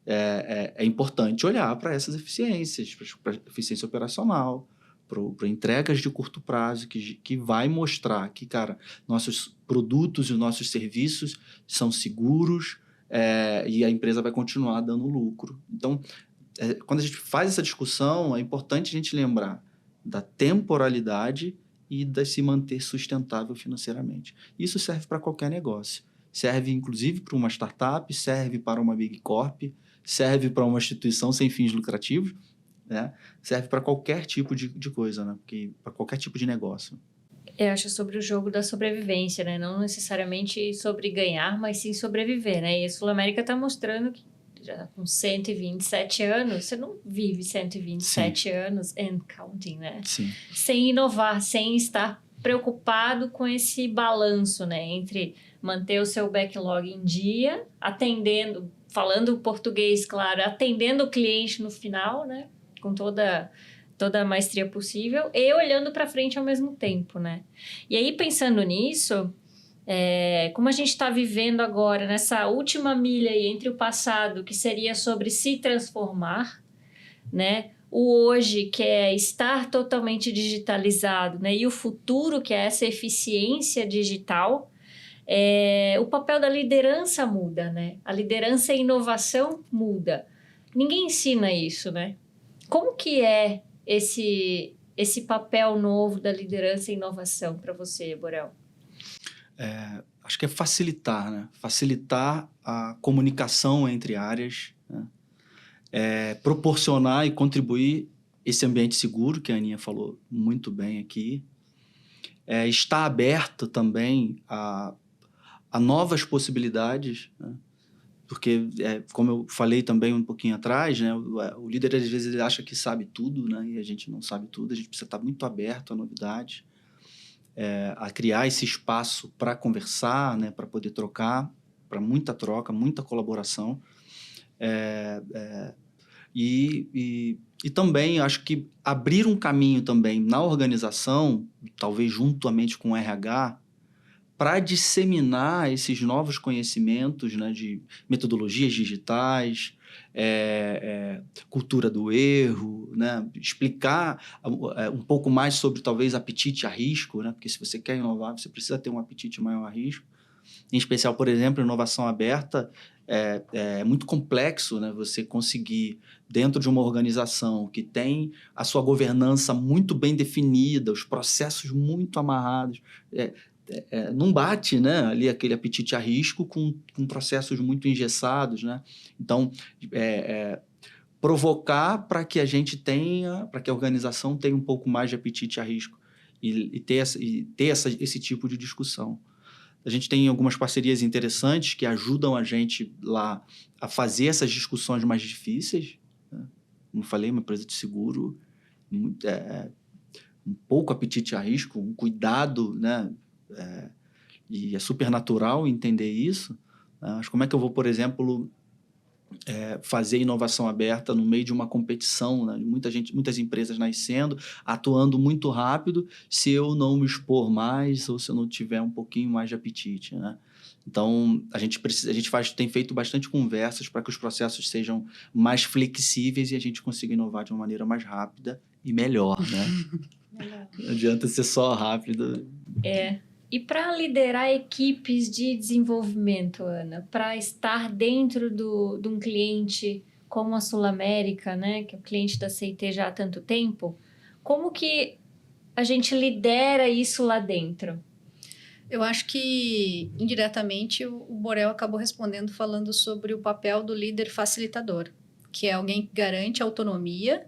é importante olhar para essas eficiências, para eficiência operacional, para entregas de curto prazo, que vai mostrar que, cara, nossos produtos e nossos serviços são seguros e a empresa vai continuar dando lucro. Então, quando a gente faz essa discussão, é importante a gente lembrar da temporalidade e de se manter sustentável financeiramente. Isso serve para qualquer negócio. Serve, inclusive, para uma startup, serve para uma big corp, serve para uma instituição sem fins lucrativos, né? Serve para qualquer tipo de coisa, né? Para qualquer tipo de negócio. Eu acho sobre o jogo da sobrevivência, né? Não necessariamente sobre ganhar, mas sim sobreviver, né? E a Sul América está mostrando que já com 127 anos, você não vive 127 Sim. anos and counting, né? Sim. Sem inovar, sem estar preocupado com esse balanço, né? Entre manter o seu backlog em dia, atendendo, falando português, claro, atendendo o cliente no final, né? Com toda a maestria possível e olhando para frente ao mesmo tempo, né? E aí, pensando nisso, como a gente está vivendo agora, nessa última milha aí entre o passado, que seria sobre se transformar, né? O hoje, que é estar totalmente digitalizado, né? E o futuro, que é essa eficiência digital, o papel da liderança muda, né? A liderança e a inovação muda. Ninguém ensina isso, né? Como que é esse papel novo da liderança e inovação para você, Borel? Acho que é facilitar, né? Facilitar a comunicação entre áreas, né? Proporcionar e contribuir esse ambiente seguro, que a Aninha falou muito bem aqui. Estar aberto também a novas possibilidades, né? Porque, como eu falei também um pouquinho atrás, né, o líder, às vezes, ele acha que sabe tudo, né, e a gente não sabe tudo, a gente precisa estar muito aberto a novidades, a criar esse espaço para conversar, né, para poder trocar, para muita troca, muita colaboração. E também, acho que abrir um caminho também na organização, talvez juntamente com o RH, para disseminar esses novos conhecimentos, né, de metodologias digitais, cultura do erro, né, explicar um pouco mais sobre, talvez, apetite a risco, né, porque se você quer inovar, você precisa ter um apetite maior a risco. Em especial, por exemplo, inovação aberta é muito complexo, né, você conseguir, dentro de uma organização que tem a sua governança muito bem definida, os processos muito amarrados, não bate, né, ali aquele apetite a risco com processos muito engessados, né? Então, provocar para que a gente tenha, para que a organização tenha um pouco mais de apetite a risco e ter esse tipo de discussão. A gente tem algumas parcerias interessantes que ajudam a gente lá a fazer essas discussões mais difíceis, né? Como eu falei, uma empresa de seguro, um pouco apetite a risco, um cuidado, né? E é super natural entender isso. Mas como é que eu vou, por exemplo, fazer inovação aberta no meio de uma competição, né? Muitas empresas nascendo, atuando muito rápido, se eu não me expor mais ou se eu não tiver um pouquinho mais de apetite, né? Então, tem feito bastante conversas para que os processos sejam mais flexíveis e a gente consiga inovar de uma maneira mais rápida e melhor, né? Melhor. Não adianta ser só rápido. E para liderar equipes de desenvolvimento, Ana, para estar dentro de um cliente como a Sul América, né, que é o cliente da CIT já há tanto tempo, como que a gente lidera isso lá dentro? Eu acho que, indiretamente, o Borel acabou respondendo falando sobre o papel do líder facilitador, que é alguém que garante autonomia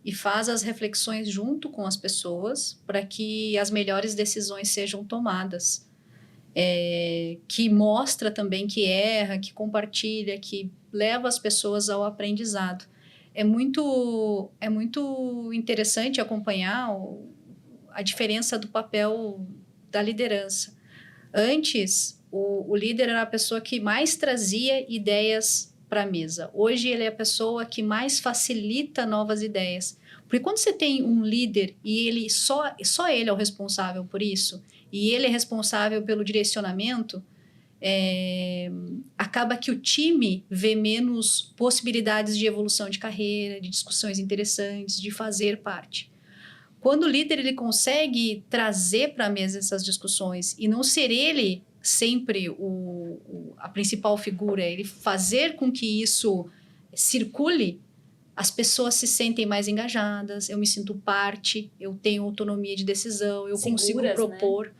e faz as reflexões junto com as pessoas para que as melhores decisões sejam tomadas. Que mostra também que erra, que compartilha, que leva as pessoas ao aprendizado. É muito interessante acompanhar a diferença do papel da liderança. Antes, o líder era a pessoa que mais trazia ideias para a mesa. Hoje, ele é a pessoa que mais facilita novas ideias. Porque quando você tem um líder e ele só ele é o responsável por isso, e ele é responsável pelo direcionamento, acaba que o time vê menos possibilidades de evolução de carreira, de discussões interessantes, de fazer parte. Quando o líder ele consegue trazer para a mesa essas discussões e não ser ele sempre a principal figura, ele fazer com que isso circule, as pessoas se sentem mais engajadas, eu me sinto parte, eu tenho autonomia de decisão, eu consigo propor, né?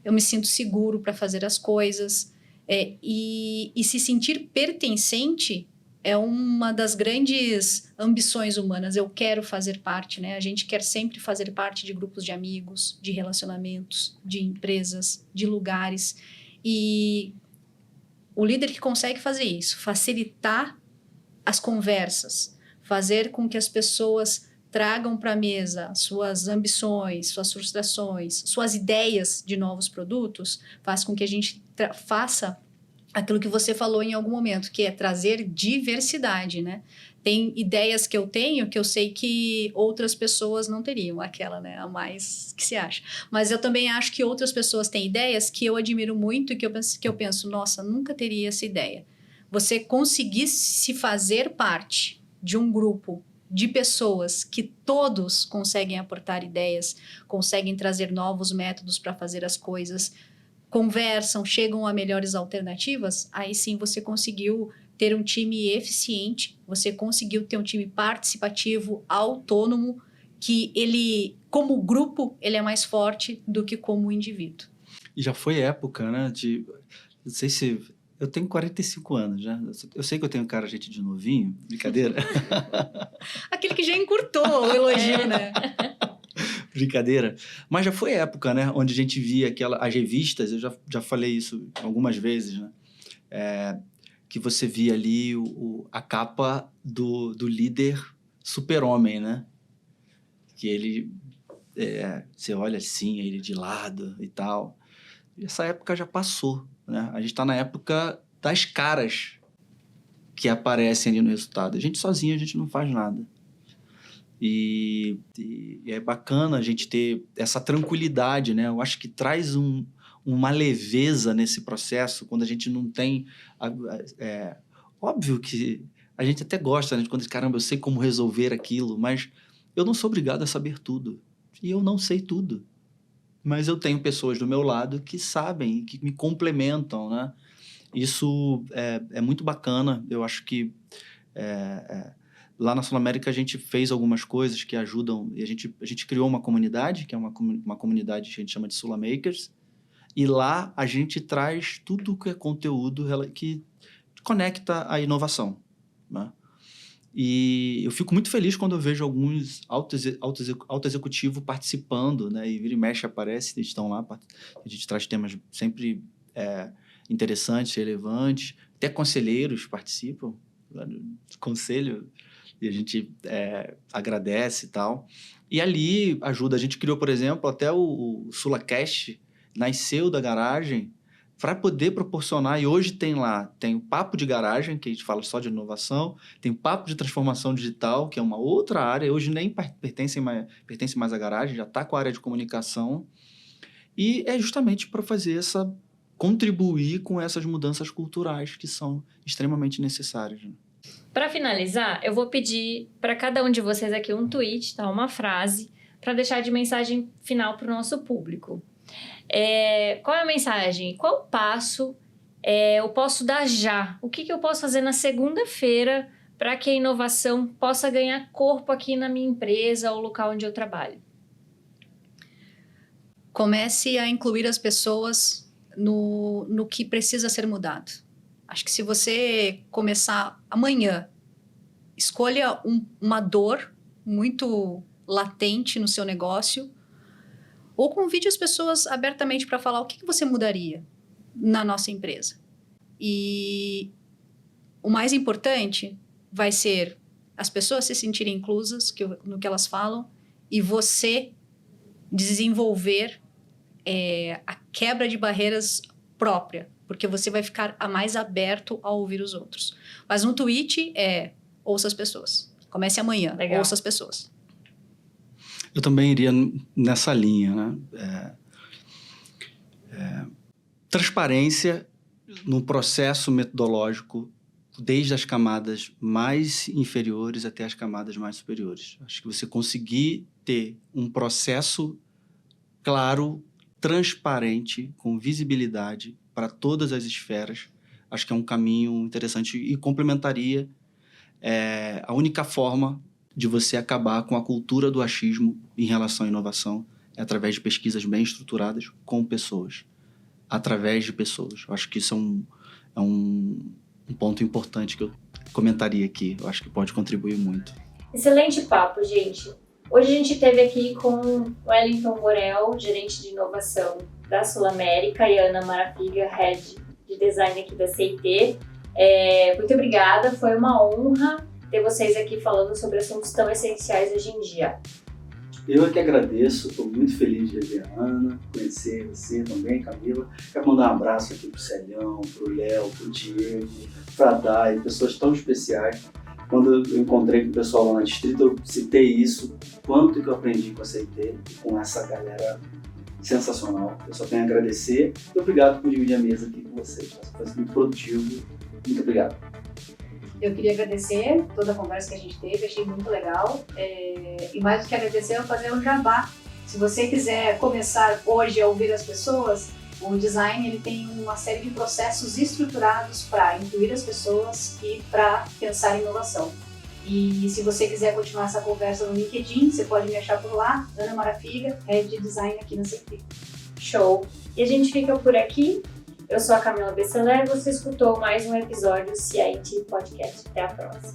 Eu me sinto seguro para fazer as coisas. E se sentir pertencente é uma das grandes ambições humanas. Eu quero fazer parte, né? A gente quer sempre fazer parte de grupos de amigos, de relacionamentos, de empresas, de lugares. E o líder que consegue fazer isso, facilitar as conversas, fazer com que as pessoas tragam para a mesa suas ambições, suas frustrações, suas ideias de novos produtos, faz com que a gente faça aquilo que você falou em algum momento, que é trazer diversidade, né? Tem ideias que eu tenho que eu sei que outras pessoas não teriam, aquela, né, a mais que se acha. Mas eu também acho que outras pessoas têm ideias que eu admiro muito e que eu penso, nossa, nunca teria essa ideia. Você conseguir se fazer parte de um grupo de pessoas que todos conseguem aportar ideias, conseguem trazer novos métodos para fazer as coisas, conversam, chegam a melhores alternativas, aí sim você conseguiu ter um time eficiente, você conseguiu ter um time participativo, autônomo, que ele, como grupo, ele é mais forte do que como indivíduo. E já foi época, né, não sei se... Eu tenho 45 anos, né? Eu sei que eu tenho cara de novinho, brincadeira. Aquele que já encurtou o elogio, né? Brincadeira. Mas já foi época, né? Onde a gente via as revistas, eu já falei isso algumas vezes, né? Que você via ali a capa do líder super-homem, né? Que ele... você olha assim, ele de lado e tal. E essa época já passou, né? A gente está na época das caras que aparecem ali no resultado. A gente sozinho, a gente não faz nada. E é bacana a gente ter essa tranquilidade, né? Eu acho que traz uma leveza nesse processo, quando a gente não tem... óbvio que a gente até gosta, né? Quando, caramba, eu sei como resolver aquilo, mas eu não sou obrigado a saber tudo. E eu não sei tudo. Mas eu tenho pessoas do meu lado que sabem, que me complementam, né? Isso é muito bacana. Eu acho que lá na Sul América a gente fez algumas coisas que ajudam. E a gente criou uma comunidade, que é uma comunidade que a gente chama de Sulamakers. E lá a gente traz tudo que é conteúdo que conecta a inovação, né? E eu fico muito feliz quando eu vejo alguns alto executivo participando, né? E vira e mexe aparece, eles estão lá. A gente traz temas sempre interessantes, relevantes. Até conselheiros participam lá do conselho e a gente agradece e tal. E ali ajuda. A gente criou, por exemplo, até o SulaCast nasceu da garagem para poder proporcionar, e hoje tem o papo de garagem, que a gente fala só de inovação, tem o papo de transformação digital, que é uma outra área, hoje nem pertence mais à garagem, já está com a área de comunicação, e é justamente para contribuir com essas mudanças culturais que são extremamente necessárias. Né? Para finalizar, eu vou pedir para cada um de vocês aqui um tweet, tá? Uma frase, para deixar de mensagem final para o nosso público. Qual é a mensagem? Qual passo eu posso dar já? O que eu posso fazer na segunda-feira para que a inovação possa ganhar corpo aqui na minha empresa ou local onde eu trabalho? Comece a incluir as pessoas no que precisa ser mudado. Acho que se você começar amanhã, escolha uma dor muito latente no seu negócio, ou convide as pessoas abertamente para falar o que você mudaria na nossa empresa. E o mais importante vai ser as pessoas se sentirem inclusas no que elas falam e você desenvolver a quebra de barreiras própria, porque você vai ficar mais aberto a ouvir os outros. Mas no tweet ouça as pessoas. Comece amanhã, Legal. Ouça as pessoas. Eu também iria nessa linha, né? Transparência no processo metodológico, desde as camadas mais inferiores até as camadas mais superiores. Acho que você conseguir ter um processo claro, transparente, com visibilidade para todas as esferas, acho que é um caminho interessante e complementaria a única forma de você acabar com a cultura do achismo em relação à inovação é através de pesquisas bem estruturadas com pessoas, através de pessoas. Eu acho que isso é um ponto importante que eu comentaria aqui. Eu acho que pode contribuir muito. Excelente papo, gente. Hoje a gente esteve aqui com Wellington Borel, gerente de inovação da Sul América, e Ana Marafiga, head de design aqui da CIT. Muito obrigada, foi uma honra ter vocês aqui falando sobre assuntos tão essenciais hoje em dia. Eu é que agradeço, estou muito feliz de ver a Ana, conhecer você também, Camila. Quero mandar um abraço aqui pro Celhão, pro Léo, pro Diego, pra Dai, pessoas tão especiais. Quando eu encontrei com o pessoal lá na Distrito, eu citei isso, quanto que eu aprendi com a CIT, com essa galera sensacional. Eu só tenho a agradecer e obrigado por dividir a mesa aqui com vocês. Foi muito produtivo. Muito obrigado. Eu queria agradecer toda a conversa que a gente teve, achei muito legal. E mais do que agradecer, eu vou fazer um jabá. Se você quiser começar hoje a ouvir as pessoas, o design ele tem uma série de processos estruturados para incluir as pessoas e para pensar em inovação. E se você quiser continuar essa conversa no LinkedIn, você pode me achar por lá, Ana Marafiga, Head de Design aqui na CIT. Show! E a gente fica por aqui. Eu sou a Camila Besseler, você escutou mais um episódio do CIT Podcast. Até a próxima.